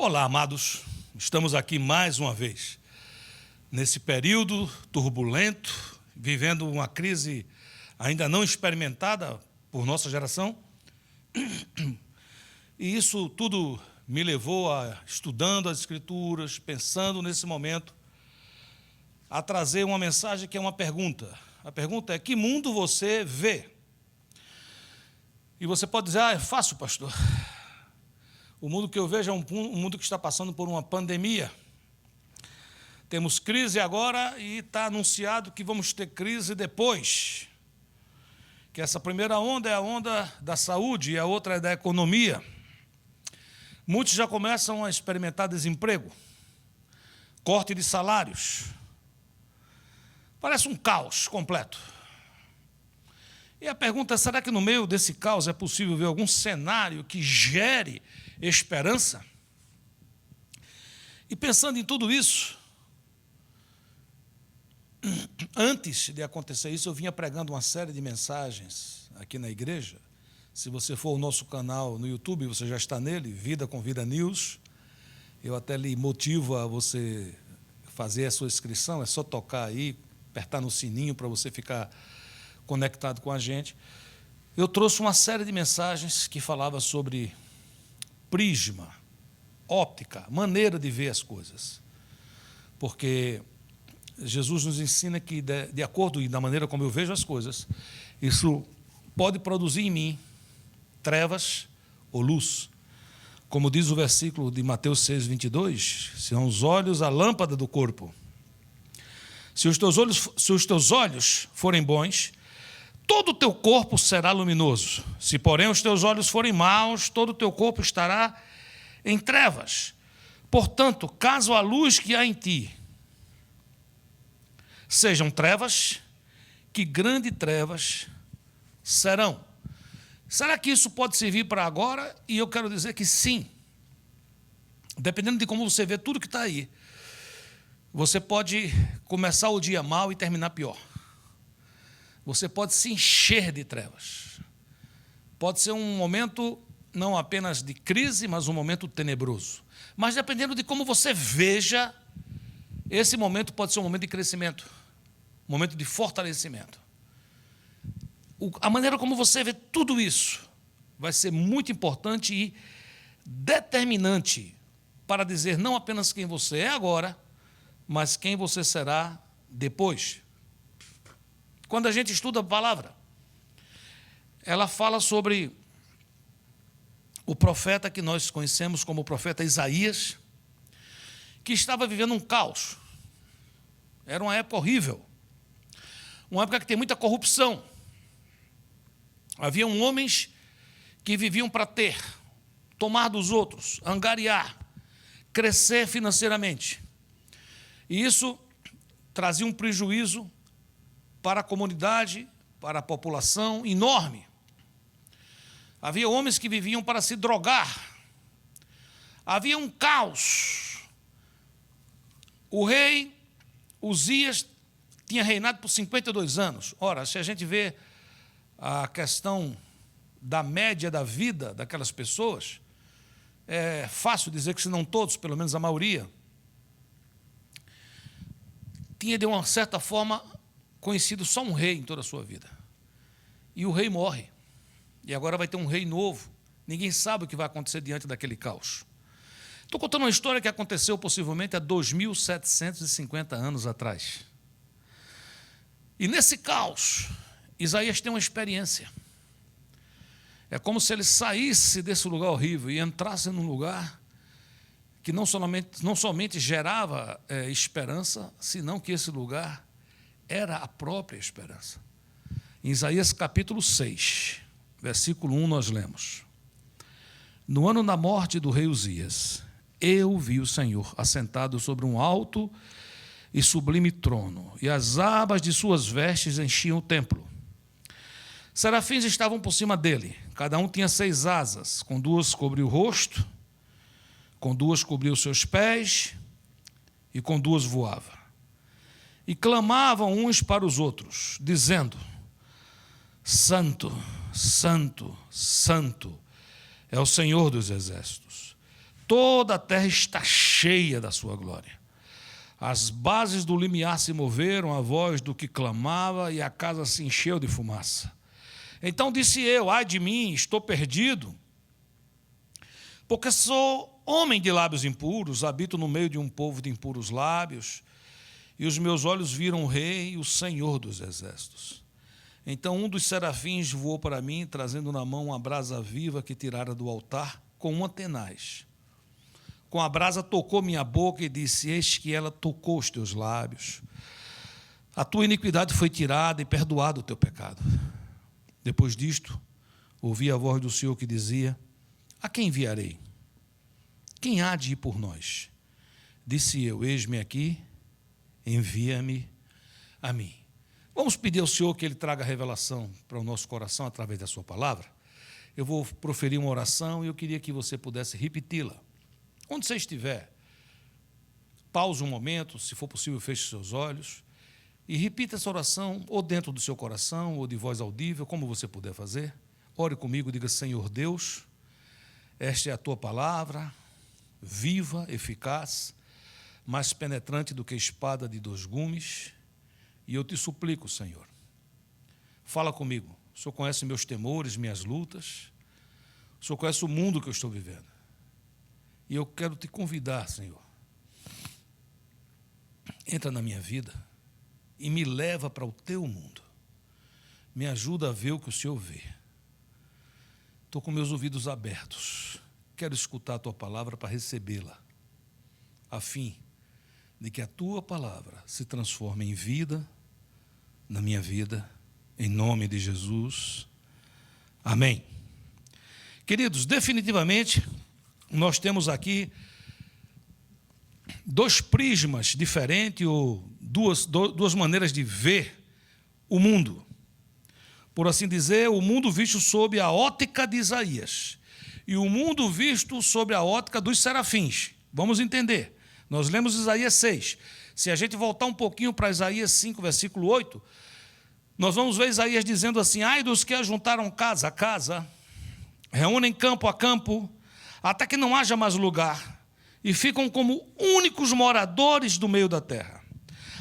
Olá, amados. Estamos aqui mais uma vez, nesse período turbulento, vivendo uma crise ainda não experimentada por nossa geração. E isso tudo me levou a, estudando as Escrituras, pensando nesse momento, a trazer uma mensagem que é uma pergunta. A pergunta é: que mundo você vê? E você pode dizer: é fácil, pastor. O mundo que eu vejo é um mundo que está passando por uma pandemia. Temos crise agora e está anunciado que vamos ter crise depois. Que essa primeira onda é a onda da saúde e a outra é da economia. Muitos já começam a experimentar desemprego, corte de salários. Parece um caos completo. E a pergunta é: será que no meio desse caos é possível ver algum cenário que gere esperança? E pensando em tudo isso, antes de acontecer isso, eu vinha pregando uma série de mensagens aqui na igreja. Se você for ao nosso canal no YouTube, você já está nele, Vida com Vida News. Eu até lhe motivo a você fazer a sua inscrição, é só tocar aí, apertar no sininho para você ficar conectado com a gente. Eu trouxe uma série de mensagens que falava sobre prisma, óptica, maneira de ver as coisas. Porque Jesus nos ensina que, de acordo e da maneira como eu vejo as coisas, isso pode produzir em mim trevas ou luz. Como diz o versículo de Mateus 6:22, são os olhos a lâmpada do corpo. Se os teus olhos forem bons, todo o teu corpo será luminoso. Se, porém, os teus olhos forem maus, todo o teu corpo estará em trevas. Portanto, caso a luz que há em ti sejam trevas, que grandes trevas serão. Será que isso pode servir para agora? E eu quero dizer que sim. Dependendo de como você vê tudo que está aí, você pode começar o dia mal e terminar pior. Você pode se encher de trevas. Pode ser um momento não apenas de crise, mas um momento tenebroso. Mas dependendo de como você veja, esse momento pode ser um momento de crescimento, um momento de fortalecimento. A maneira como você vê tudo isso vai ser muito importante e determinante para dizer não apenas quem você é agora, mas quem você será depois. Quando a gente estuda a palavra, ela fala sobre o profeta que nós conhecemos como o profeta Isaías, que estava vivendo um caos. Era uma época horrível, uma época que tem muita corrupção. Haviam homens que viviam para ter, tomar dos outros, angariar, crescer financeiramente. E isso trazia um prejuízo para a comunidade, para a população enorme. Havia homens que viviam para se drogar. Havia um caos. O rei Uzias tinha reinado por 52 anos. Ora, se a gente vê a questão da média da vida daquelas pessoas, é fácil dizer que, se não todos, pelo menos a maioria, tinha, de uma certa forma, conhecido só um rei em toda a sua vida. E o rei morre. E agora vai ter um rei novo. Ninguém sabe o que vai acontecer diante daquele caos. Estou contando uma história que aconteceu possivelmente há 2.750 anos atrás. E nesse caos, Isaías tem uma experiência. É como se ele saísse desse lugar horrível e entrasse num lugar que não somente gerava esperança, senão que esse lugar era a própria esperança. Em Isaías capítulo 6, versículo 1, nós lemos: no ano da morte do rei Uzias, eu vi o Senhor assentado sobre um alto e sublime trono, e as abas de suas vestes enchiam o templo. Serafins estavam por cima dele, cada um tinha 6 asas, com 2 cobria o rosto, com 2 cobria os seus pés, e com 2 voava. E clamavam uns para os outros, dizendo: Santo, Santo, Santo é o Senhor dos exércitos. Toda a terra está cheia da sua glória. As bases do limiar se moveram, a voz do que clamava, e a casa se encheu de fumaça. Então disse eu: ai de mim, estou perdido, porque sou homem de lábios impuros, habito no meio de um povo de impuros lábios, e os meus olhos viram o Rei, o Senhor dos exércitos. Então um dos serafins voou para mim, trazendo na mão uma brasa viva que tirara do altar com uma tenaz. Com a brasa tocou minha boca e disse: eis que ela tocou os teus lábios. A tua iniquidade foi tirada e perdoado o teu pecado. Depois disto, ouvi a voz do Senhor que dizia: a quem enviarei? Quem há de ir por nós? Disse eu: eis-me aqui, envia-me a mim. Vamos pedir ao Senhor que Ele traga revelação para o nosso coração através da sua palavra. Eu vou proferir uma oração e eu queria que você pudesse repeti-la. Onde você estiver, pause um momento, se for possível, feche seus olhos e repita essa oração, ou dentro do seu coração, ou de voz audível, como você puder fazer. Ore comigo, diga: Senhor Deus, esta é a tua palavra, viva, eficaz, mais penetrante do que espada de 2 gumes, e eu te suplico, Senhor, fala comigo. O Senhor conhece meus temores, minhas lutas, o Senhor conhece o mundo que eu estou vivendo. E eu quero te convidar, Senhor, entra na minha vida e me leva para o teu mundo. Me ajuda a ver o que o Senhor vê. Estou com meus ouvidos abertos. Quero escutar a tua palavra para recebê-la, a fim de que a tua palavra se transforme em vida na minha vida, em nome de Jesus. Amém. Queridos, definitivamente, nós temos aqui 2 prismas diferentes, ou duas maneiras de ver o mundo. Por assim dizer, o mundo visto sob a ótica de Isaías e o mundo visto sob a ótica dos serafins. Vamos entender. Nós lemos Isaías 6. Se a gente voltar um pouquinho para Isaías 5, versículo 8, nós vamos ver Isaías dizendo assim: ai dos que ajuntaram casa a casa, reúnem campo a campo, até que não haja mais lugar, e ficam como únicos moradores do meio da terra.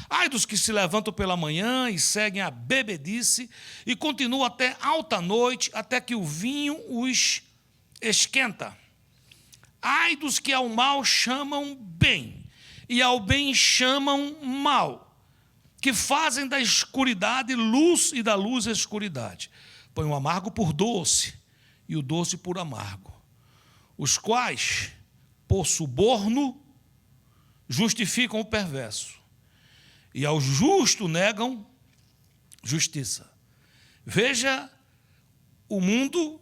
Ai dos que se levantam pela manhã e seguem a bebedice, e continuam até alta noite, até que o vinho os esquenta. Ai dos que ao mal chamam bem, e ao bem chamam mal, que fazem da escuridade luz e da luz escuridade. Põe o amargo por doce, e o doce por amargo, os quais, por suborno, justificam o perverso, e ao justo negam justiça. Veja o mundo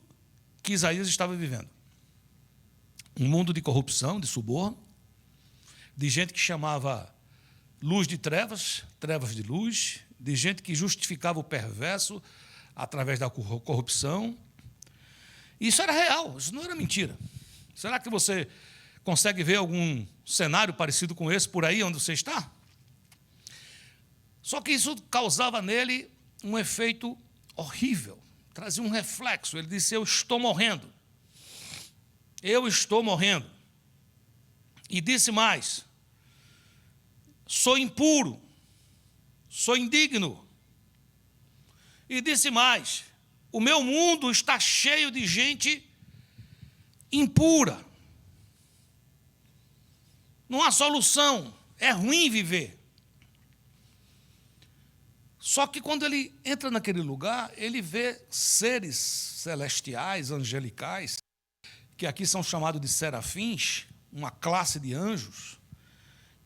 que Isaías estava vivendo. Um mundo de corrupção, de suborno, de gente que chamava luz de trevas, trevas de luz, de gente que justificava o perverso através da corrupção. Isso era real, isso não era mentira. Será que você consegue ver algum cenário parecido com esse por aí onde você está? Só que isso causava nele um efeito horrível, trazia um reflexo. Ele disse: eu estou morrendo. Eu estou morrendo. E disse mais: sou impuro, sou indigno. E disse mais: o meu mundo está cheio de gente impura. Não há solução, é ruim viver. Só que quando ele entra naquele lugar, ele vê seres celestiais, angelicais, que aqui são chamados de serafins, uma classe de anjos,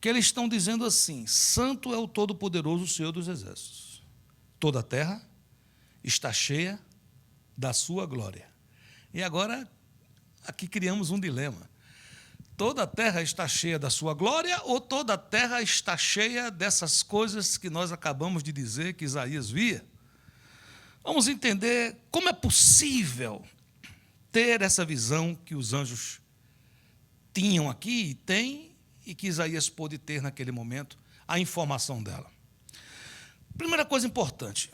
que eles estão dizendo assim: santo é o Todo-Poderoso, Senhor dos Exércitos. Toda a terra está cheia da sua glória. E agora, aqui criamos um dilema. Toda a terra está cheia da sua glória, ou toda a terra está cheia dessas coisas que nós acabamos de dizer que Isaías via? Vamos entender como é possível ter essa visão que os anjos tinham aqui e têm, e que Isaías pôde ter naquele momento, a informação dela. Primeira coisa importante: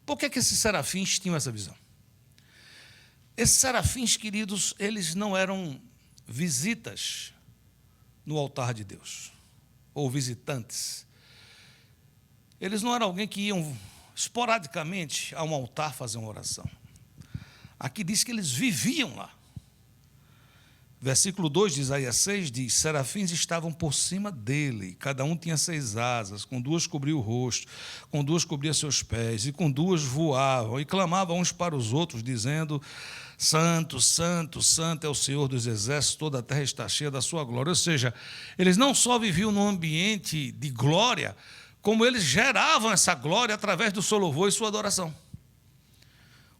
por que esses serafins tinham essa visão? Esses serafins, queridos, eles não eram visitas no altar de Deus, ou visitantes. Eles não eram alguém que iam esporadicamente a um altar fazer uma oração. Aqui diz que eles viviam lá. Versículo 2 de Isaías 6 diz: serafins estavam por cima dele, cada um tinha 6 asas, com 2 cobria o rosto, com 2 cobria seus pés, e com 2 voavam, e clamavam uns para os outros, dizendo: santo, santo, santo é o Senhor dos exércitos, toda a terra está cheia da sua glória. Ou seja, eles não só viviam num ambiente de glória, como eles geravam essa glória através do seu louvor e sua adoração.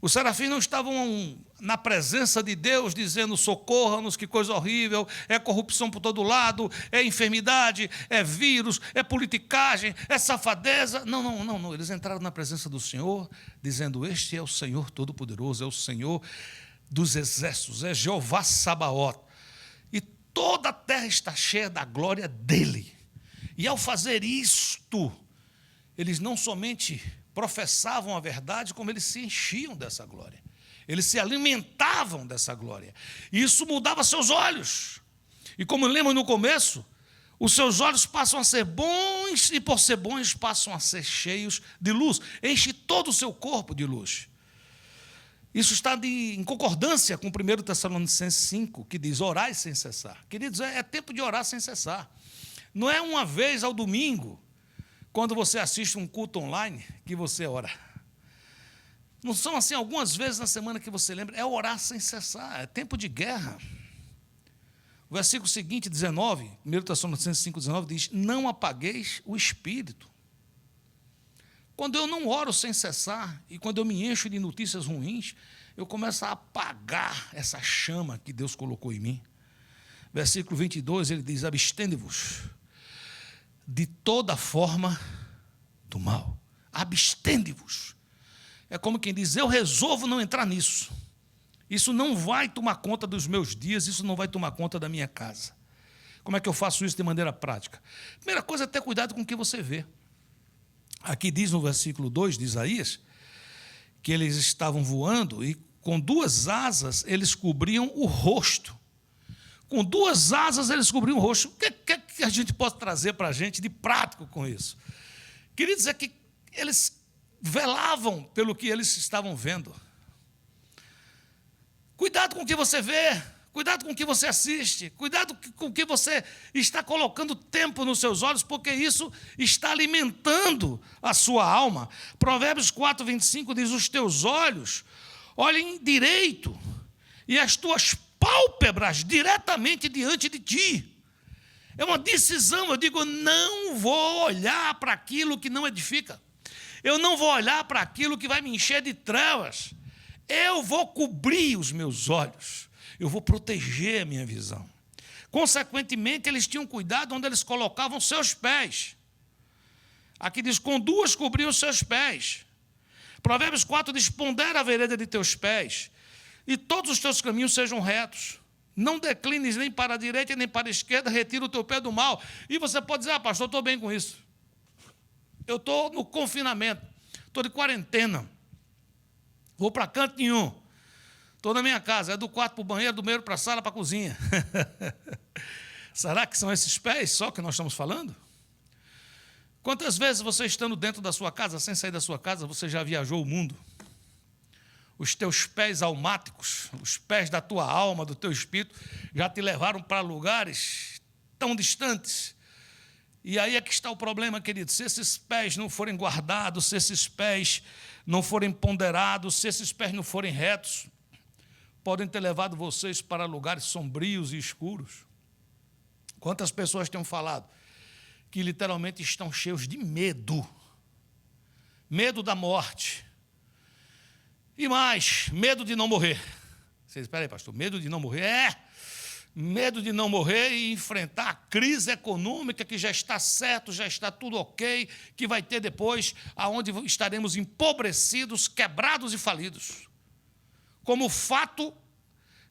Os serafins não estavam na presença de Deus dizendo: socorra-nos, que coisa horrível, é corrupção por todo lado, é enfermidade, é vírus, é politicagem, é safadeza. Não. Eles entraram na presença do Senhor dizendo: este é o Senhor Todo-Poderoso, é o Senhor dos exércitos, é Jeová Sabaote. E toda a terra está cheia da glória dele. E ao fazer isto, eles não somente professavam a verdade, como eles se enchiam dessa glória. Eles se alimentavam dessa glória. E isso mudava seus olhos. E como lemos no começo, os seus olhos passam a ser bons, e por ser bons passam a ser cheios de luz. Enche todo o seu corpo de luz. Isso está em concordância com 1 Tessalonicenses 5, que diz: orai sem cessar. Queridos, é tempo de orar sem cessar. Não é uma vez ao domingo, quando você assiste um culto online, que você ora. Não são assim algumas vezes na semana que você lembra, é orar sem cessar, é tempo de guerra. O versículo seguinte, 19, 1 Tessalonicenses 5, 19, diz: não apagueis o espírito. Quando eu não oro sem cessar, e quando eu me encho de notícias ruins, eu começo a apagar essa chama que Deus colocou em mim. Versículo 22, ele diz: abstende-vos de toda forma do mal. Abstende-vos. É como quem diz: eu resolvo não entrar nisso. Isso não vai tomar conta dos meus dias, isso não vai tomar conta da minha casa. Como é que eu faço isso de maneira prática? Primeira coisa é ter cuidado com o que você vê. Aqui diz no versículo 2 de Isaías, que eles estavam voando e com 2 asas eles cobriam o rosto. Com 2 asas eles cobriam o rosto. O que a gente pode trazer para a gente de prático com isso? Queria dizer que eles velavam pelo que eles estavam vendo. Cuidado com o que você vê, cuidado com o que você assiste, cuidado com o que você está colocando tempo nos seus olhos, porque isso está alimentando a sua alma. Provérbios 4, 25 diz: os teus olhos olhem direito, e as tuas pálpebras diretamente diante de ti. É uma decisão. Eu digo: eu não vou olhar para aquilo que não edifica. Eu não vou olhar para aquilo que vai me encher de trevas. Eu vou cobrir os meus olhos. Eu vou proteger a minha visão. Consequentemente, eles tinham cuidado onde eles colocavam seus pés. Aqui diz: com 2 cobriam os seus pés. Provérbios 4 diz: pondera a vereda de teus pés, e todos os teus caminhos sejam retos. Não declines nem para a direita nem para a esquerda, retira o teu pé do mal. E você pode dizer: pastor, eu estou bem com isso. Eu estou no confinamento, estou de quarentena, vou para canto nenhum. Estou na minha casa, é do quarto para o banheiro, do banheiro para a sala, para a cozinha. Será que são esses pés só que nós estamos falando? Quantas vezes você, estando dentro da sua casa, sem sair da sua casa, você já viajou o mundo? Os teus pés almáticos, os pés da tua alma, do teu espírito, já te levaram para lugares tão distantes. E aí é que está o problema, querido. Se esses pés não forem guardados, se esses pés não forem ponderados, se esses pés não forem retos, podem ter levado vocês para lugares sombrios e escuros. Quantas pessoas têm falado que literalmente estão cheios de medo. Medo da morte. E mais, medo de não morrer. Vocês, espera aí, pastor, medo de não morrer? Medo de não morrer e enfrentar a crise econômica que já está certo, já está tudo ok, que vai ter depois, aonde estaremos empobrecidos, quebrados e falidos. Como fato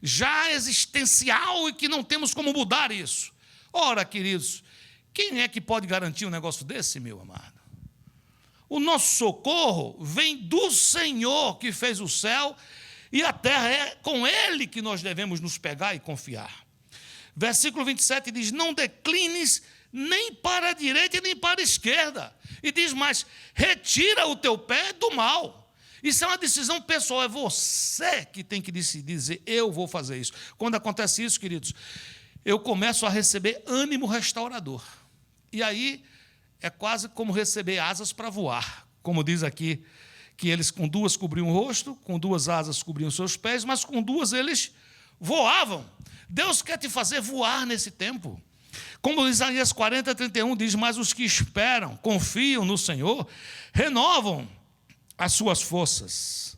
já existencial e que não temos como mudar isso. Ora, queridos, quem é que pode garantir um negócio desse, meu amado? O nosso socorro vem do Senhor que fez o céu e a terra. É com Ele que nós devemos nos pegar e confiar. Versículo 27 diz, não declines nem para a direita nem para a esquerda. E diz mais, retira o teu pé do mal. Isso é uma decisão pessoal, é você que tem que decidir, dizer, eu vou fazer isso. Quando acontece isso, queridos, eu começo a receber ânimo restaurador. E aí é quase como receber asas para voar. Como diz aqui, que eles com duas cobriam o rosto, com duas asas cobriam seus pés, mas com duas eles voavam. Deus quer te fazer voar nesse tempo. Como Isaías 40, 31 diz, mas os que esperam, confiam no Senhor, renovam as suas forças,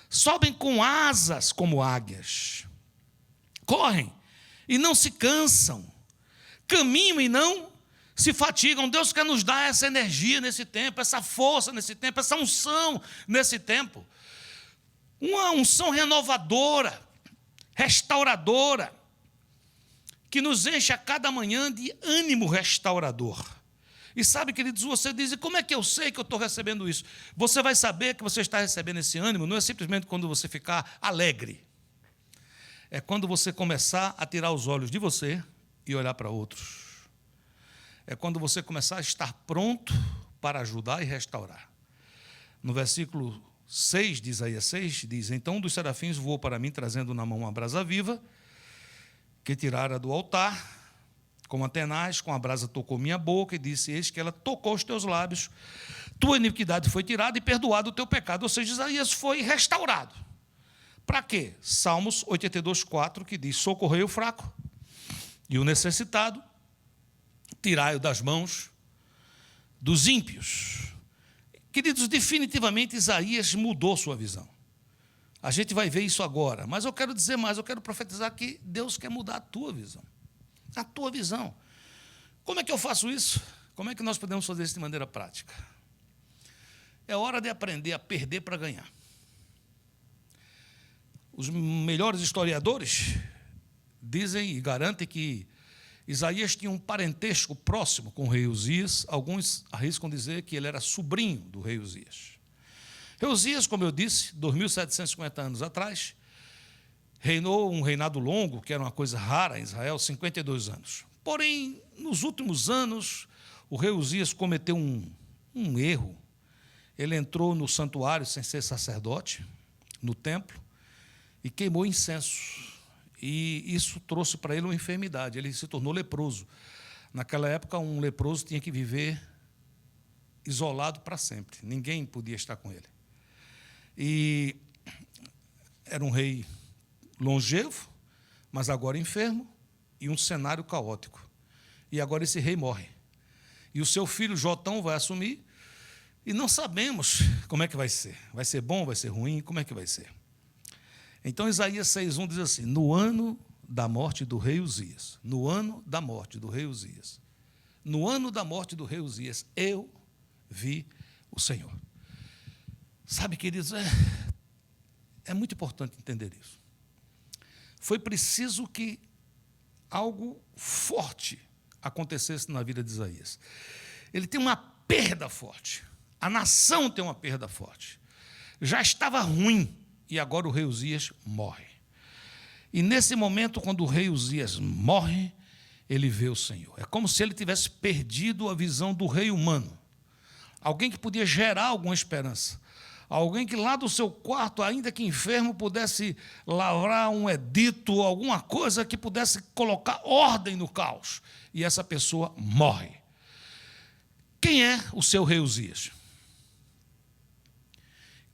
sobem com asas como águias, correm e não se cansam, caminham e não se fatigam. Deus quer nos dar essa energia nesse tempo, essa força nesse tempo, essa unção nesse tempo. Uma unção renovadora, restauradora, que nos enche a cada manhã de ânimo restaurador. E sabe, queridos, você diz, e como é que eu sei que eu estou recebendo isso? Você vai saber que você está recebendo esse ânimo, não é simplesmente quando você ficar alegre. É quando você começar a tirar os olhos de você e olhar para outros. É quando você começar a estar pronto para ajudar e restaurar. No versículo 6 de Isaías 6, diz, então um dos serafins voou para mim, trazendo na mão uma brasa viva, que tirara do altar, com a tenaz, com a brasa tocou minha boca, e disse, eis que ela tocou os teus lábios, tua iniquidade foi tirada e perdoado o teu pecado. Ou seja, Isaías foi restaurado. Para quê? Salmos 82, 4, que diz, socorrei o fraco e o necessitado, tirai-o das mãos dos ímpios. Queridos, definitivamente Isaías mudou sua visão. A gente vai ver isso agora, mas eu quero dizer mais, eu quero profetizar que Deus quer mudar a tua visão. A tua visão. Como é que eu faço isso? Como é que nós podemos fazer isso de maneira prática? É hora de aprender a perder para ganhar. Os melhores historiadores dizem e garantem que Isaías tinha um parentesco próximo com o rei Uzias. Alguns arriscam dizer que ele era sobrinho do rei Uzias. Rei Uzias, como eu disse, 2.750 anos atrás, reinou um reinado longo, que era uma coisa rara em Israel, 52 anos. Porém, nos últimos anos, o rei Uzias cometeu um erro. Ele entrou no santuário sem ser sacerdote, no templo, e queimou incenso. E isso trouxe para ele uma enfermidade. Ele se tornou leproso. Naquela época, um leproso tinha que viver isolado para sempre. Ninguém podia estar com ele. E era um rei longevo, mas agora enfermo, e um cenário caótico. E agora esse rei morre. E o seu filho Jotão vai assumir, e não sabemos como é que vai ser. Vai ser bom, vai ser ruim, como é que vai ser? Então, Isaías 6,1 diz assim, no ano da morte do rei Uzias, no ano da morte do rei Uzias, no ano da morte do rei Uzias, eu vi o Senhor. Sabe, queridos, é muito importante entender isso. Foi preciso que algo forte acontecesse na vida de Isaías. Ele tem uma perda forte. A nação tem uma perda forte. Já estava ruim, e agora o rei Uzias morre. E nesse momento, quando o rei Uzias morre, ele vê o Senhor. É como se ele tivesse perdido a visão do rei humano. Alguém que podia gerar alguma esperança. Alguém que lá do seu quarto, ainda que enfermo, pudesse lavrar um edito, alguma coisa que pudesse colocar ordem no caos. E essa pessoa morre. Quem é o seu rei Uzias?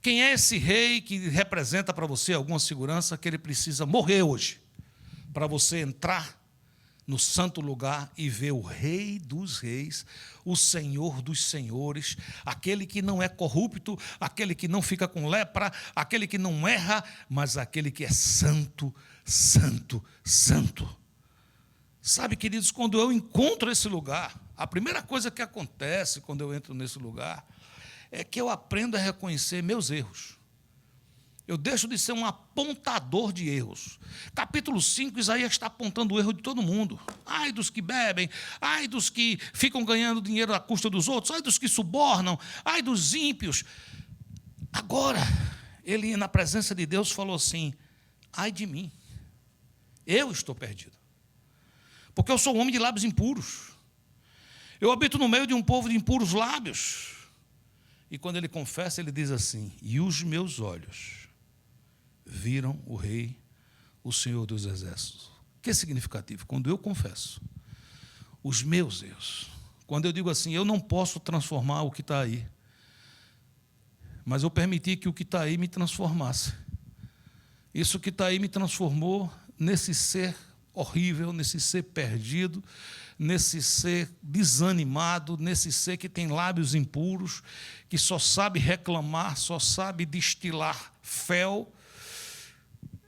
Quem é esse rei que representa para você alguma segurança que ele precisa morrer hoje, para você entrar no santo lugar e ver o Rei dos Reis, o Senhor dos Senhores, aquele que não é corrupto, aquele que não fica com lepra, aquele que não erra, mas aquele que é santo, santo, santo. Sabe, queridos, quando eu encontro esse lugar, a primeira coisa que acontece quando eu entro nesse lugar é que eu aprendo a reconhecer meus erros. Eu deixo de ser um apontador de erros. Capítulo 5, Isaías está apontando o erro de todo mundo. Ai dos que bebem, ai dos que ficam ganhando dinheiro à custa dos outros, ai dos que subornam, ai dos ímpios. Agora, ele, na presença de Deus, falou assim, ai de mim, eu estou perdido. porque eu sou um homem de lábios impuros. Eu habito no meio de um povo de impuros lábios. E quando ele confessa, ele diz assim: e os meus olhos viram o Rei, o Senhor dos Exércitos. Que é significativo? Quando eu confesso os meus erros, quando eu digo assim, eu não posso transformar o que está aí, mas eu permiti que o que está aí me transformasse. Isso que está aí me transformou nesse ser horrível, nesse ser perdido, nesse ser desanimado, nesse ser que tem lábios impuros, que só sabe reclamar, só sabe destilar fel.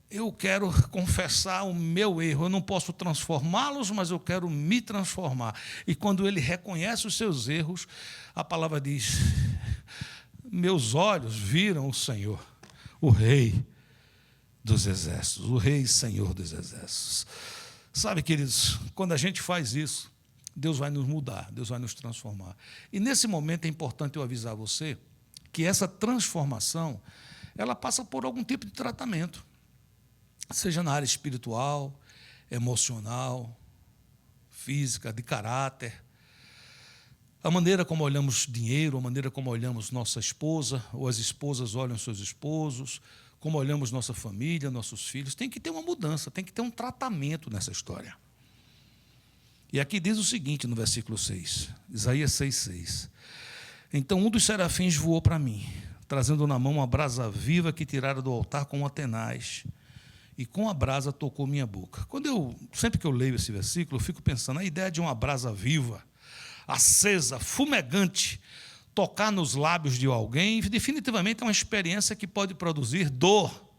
Eu quero confessar o meu erro, eu não posso transformá-los, mas eu quero me transformar. E quando ele reconhece os seus erros, a palavra diz: meus olhos viram o Senhor, o Rei dos Exércitos, o Rei e Senhor dos Exércitos. Sabe, queridos, quando a gente faz isso, Deus vai nos mudar, Deus vai nos transformar. E nesse momento é importante eu avisar você que essa transformação, ela passa por algum tipo de tratamento, seja na área espiritual, emocional, física, de caráter. A maneira como olhamos dinheiro, a maneira como olhamos nossa esposa, ou as esposas olham seus esposos, como olhamos nossa família, nossos filhos, tem que ter uma mudança, tem que ter um tratamento nessa história. E aqui diz o seguinte no versículo 6, Isaías 6:6. Então um dos serafins voou para mim, trazendo na mão uma brasa viva que tirara do altar com uma tenaz, e com a brasa tocou minha boca. Sempre que eu leio esse versículo, eu fico pensando, a ideia de uma brasa viva, acesa, fumegante, tocar nos lábios de alguém, definitivamente é uma experiência que pode produzir dor.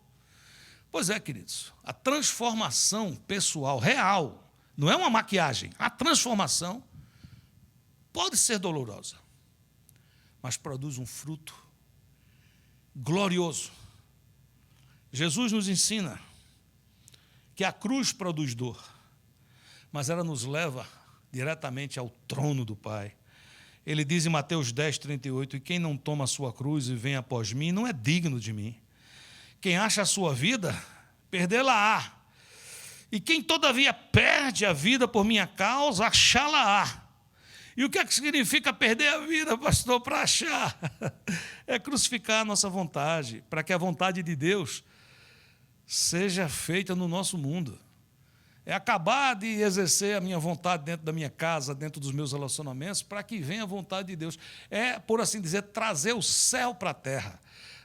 Pois é, queridos, a transformação pessoal, real, não é uma maquiagem, a transformação pode ser dolorosa, mas produz um fruto glorioso. Jesus nos ensina que a cruz produz dor, mas ela nos leva diretamente ao trono do Pai. Ele diz em Mateus 10:38, e quem não toma a sua cruz e vem após mim, não é digno de mim. Quem acha a sua vida, perdê-la-á. E quem todavia perde a vida por minha causa, achá-la-á. E o que é que significa perder a vida, pastor, para achar? É crucificar a nossa vontade, para que a vontade de Deus seja feita no nosso mundo. É acabar de exercer a minha vontade dentro da minha casa, dentro dos meus relacionamentos, para que venha a vontade de Deus. É, por assim dizer, trazer o céu para a terra.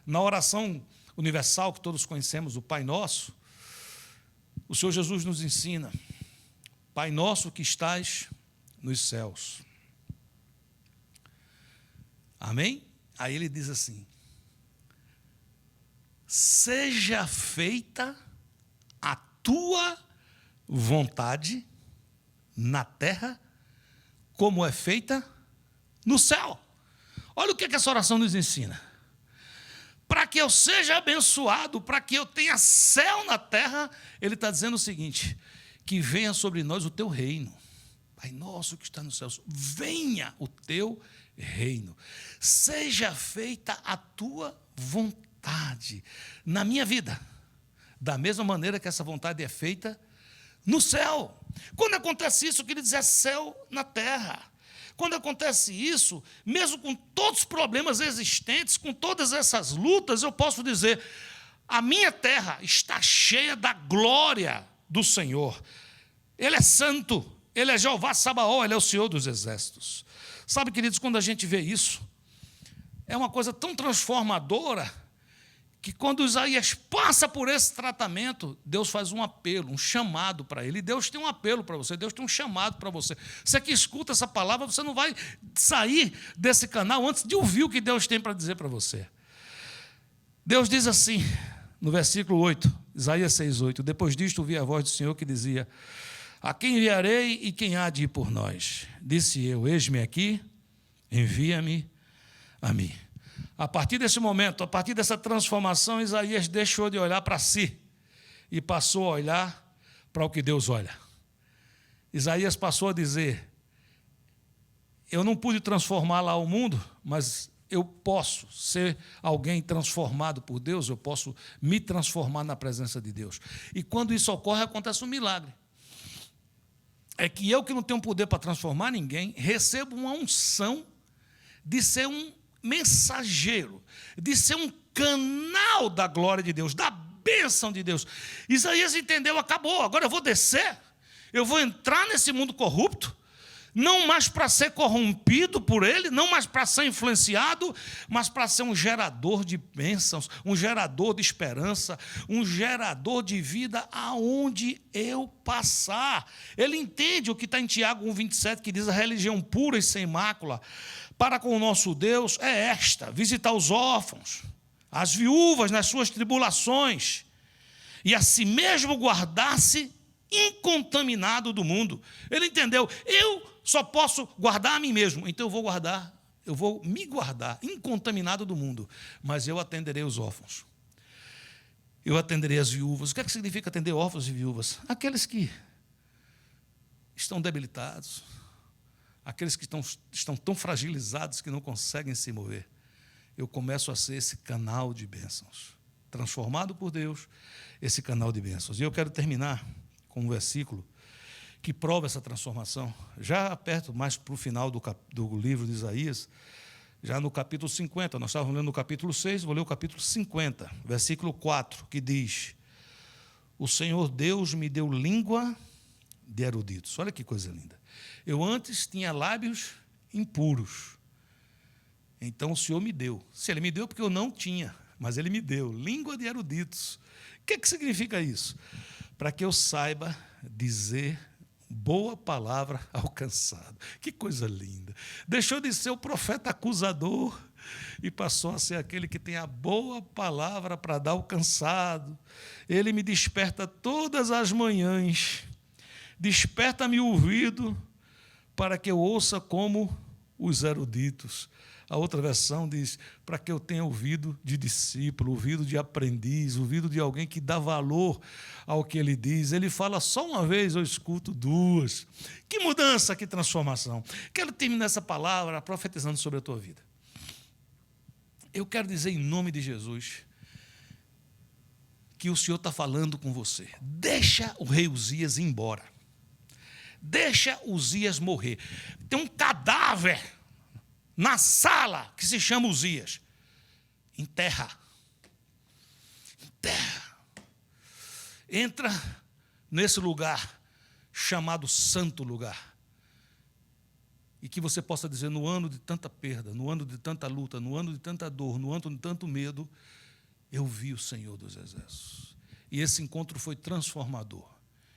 Na oração universal que todos conhecemos, o Pai Nosso, o Senhor Jesus nos ensina: Pai nosso que estás nos céus. Amém? Aí ele diz assim: seja feita a tua vontade na terra, como é feita no céu. Olha o que essa oração nos ensina. Para que eu seja abençoado, para que eu tenha céu na terra, ele está dizendo o seguinte: que venha sobre nós o teu reino. Pai nosso que está nos céus, venha o teu reino. Seja feita a tua vontade na minha vida, da mesma maneira que essa vontade é feita no céu. Quando acontece isso, quer dizer, é céu na terra. Quando acontece isso, mesmo com todos os problemas existentes, com todas essas lutas, eu posso dizer: a minha terra está cheia da glória do Senhor. Ele é santo, Ele é Jeová Sabaó, Ele é o Senhor dos Exércitos. Sabe, queridos, quando a gente vê isso, é uma coisa tão transformadora, que quando Isaías passa por esse tratamento, Deus faz um apelo, um chamado para ele. E Deus tem um apelo para você, Deus tem um chamado para você. Você que escuta essa palavra, você não vai sair desse canal antes de ouvir o que Deus tem para dizer para você. Deus diz assim, no versículo 8, Isaías 6:8, depois disto ouvi a voz do Senhor que dizia: a quem enviarei e quem há de ir por nós? Disse eu: eis-me aqui, envia-me a mim. A partir desse momento, a partir dessa transformação, Isaías deixou de olhar para si e passou a olhar para o que Deus olha. Isaías passou a dizer: eu não pude transformar lá o mundo, mas eu posso ser alguém transformado por Deus, eu posso me transformar na presença de Deus. E quando isso ocorre, acontece um milagre. é que eu, que não tenho poder para transformar ninguém, recebo uma unção de ser um mensageiro, de ser um canal da glória de Deus, da bênção de Deus. Isaías entendeu, acabou, agora eu vou descer, eu vou entrar nesse mundo corrupto, não mais para ser corrompido por ele, não mais para ser influenciado, mas para ser um gerador de bênçãos, um gerador de esperança, um gerador de vida aonde eu passar. Ele entende o que está em Tiago 1,27, que diz: a religião pura e sem mácula para com o nosso Deus é esta: visitar os órfãos, as viúvas nas suas tribulações, e a si mesmo guardar-se incontaminado do mundo. Ele entendeu, eu só posso guardar a mim mesmo, então eu vou me guardar incontaminado do mundo, mas eu atenderei os órfãos, eu atenderei as viúvas. O que é que significa atender órfãos e viúvas? Aqueles que estão debilitados, aqueles que estão tão fragilizados que não conseguem se mover. Eu começo a ser esse canal de bênçãos, transformado por Deus, esse canal de bênçãos. E eu quero terminar com um versículo que prova essa transformação, já perto, mais para o final do livro de Isaías, já no capítulo 50, nós estávamos lendo no capítulo 6, vou ler o capítulo 50, versículo 4, que diz: o Senhor Deus me deu língua de eruditos. Olha que coisa linda. Eu antes tinha lábios impuros, então o Senhor me deu. Se Ele me deu, porque eu não tinha, mas Ele me deu língua de eruditos. O que significa isso? Para que eu saiba dizer boa palavra ao cansado. Que coisa linda. Deixou de ser o profeta acusador e passou a ser aquele que tem a boa palavra para dar ao cansado. Ele me desperta todas as manhãs, desperta-me o ouvido para que eu ouça como os eruditos. A outra versão diz: para que eu tenha ouvido de discípulo, ouvido de aprendiz, ouvido de alguém que dá valor ao que ele diz. Ele fala só uma vez, eu escuto duas. Que mudança, que transformação. Quero terminar essa palavra profetizando sobre a tua vida. Eu quero dizer em nome de Jesus que o Senhor está falando com você. Deixa o rei Uzias ir embora. Deixa Uzias morrer. Tem um cadáver na sala que se chama Uzias. Enterra. Entra nesse lugar chamado santo lugar. E que você possa dizer: no ano de tanta perda, no ano de tanta luta, no ano de tanta dor, no ano de tanto medo, eu vi o Senhor dos Exércitos. E esse encontro foi transformador.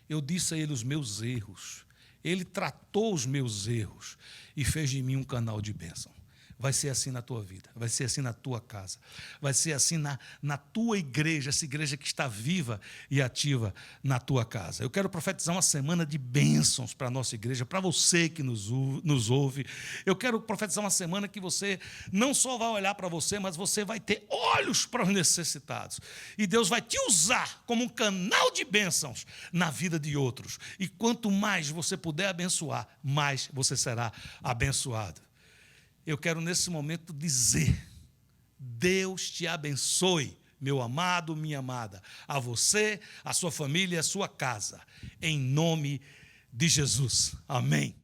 Eu disse a Ele os meus erros. Ele tratou os meus erros e fez de mim um canal de bênção. Vai ser assim na tua vida, vai ser assim na tua casa, vai ser assim na tua igreja, essa igreja que está viva e ativa na tua casa. Eu quero profetizar uma semana de bênçãos para a nossa igreja, para você que nos ouve. Eu quero profetizar uma semana que você não só vai olhar para você, mas você vai ter olhos para os necessitados. E Deus vai te usar como um canal de bênçãos na vida de outros. E quanto mais você puder abençoar, mais você será abençoado. Eu quero nesse momento dizer: Deus te abençoe, meu amado, minha amada, a você, a sua família e a sua casa, em nome de Jesus. Amém.